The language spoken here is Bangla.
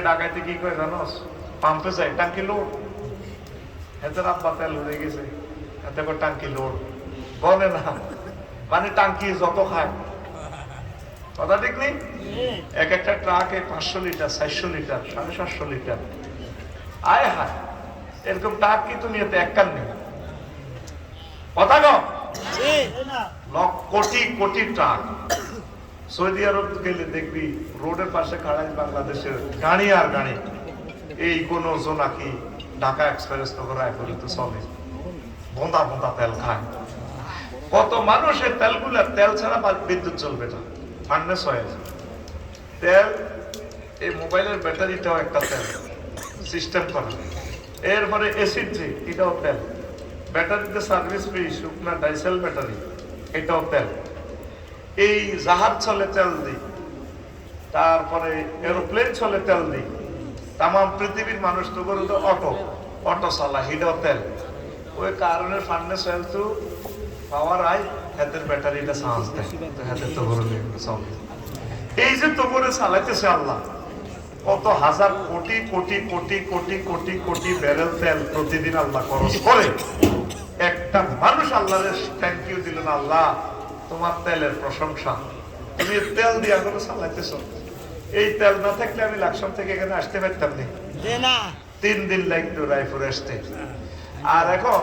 ডাকাইতে কি করে জানোস, পাম্পে যায় টাঙ্কি লোড, এতে আব্বা তেল হয়ে গেছে, এতে করে টাঙ্কি লোড বলে না, মানে টাঙ্কি যত খায়, কথা ঠিক নেই। এক একটা ট্রাকে 500 লিটার, 400 লিটার, 750 লিটার, আয় হায়, এরকম ট্রাক কি তুমি এতে এককাল নেই, কথা কও, কোটি কোটি ট্রাক। সৌদি আরব গেলে দেখবি রোডের পাশে খাড়াই বাংলাদেশের গাড়ি আর গাড়ি, এই কোন জোনাকি ঢাকা এক্সপ্রেস তো রায়পুরে তো চলে, বোঁদা বোঁদা তেল খায়। কত মানুষের তেলগুলা, তেল ছাড়া বিদ্যুৎ চলবে না, ফার্নেস হয়ে যায় তেল। এই মোবাইলের ব্যাটারিটাও একটা তেল সিস্টেম করা, এরপরে এসিড যে এটাও তেল, ব্যাটারিতে সার্ভিস ফ্রি শুকনা ডাইসেল ব্যাটারি, এটাও তেল। এই জাহাজ চলে তেল দিই, তারপরে এরোপ্লেন চলে তেল দিই, তাম পৃথিবীর মানুষ তো করে তো অটো, অটো চালা, হিটাও তেল। ওই কারণে ফার্নেস অয়েল তো পাওয়ার আয়, হাতের ব্যাটারিটা চার্জ দেয়, হাতের তো করে চলে। এই যে তো করে চালাইতেছে আল্লাহ, কত হাজার কোটি কোটি কোটি কোটি কোটি কোটি ব্যারেল তেল প্রতিদিন আল্লাহ খরচ করে, একটা মানুষ আল্লাহর থ্যাংক ইউ দিল না, আল্লাহ তোমার তেলের প্রশংসা, তুমি তেল দিয়া করে চালাইতেছ। এই তেল না থাকলে আমি লাকসাম থেকে এখানে আসতে পারতাম না, 3 দিন লাগতো রায়পুর আসতে। আর এখন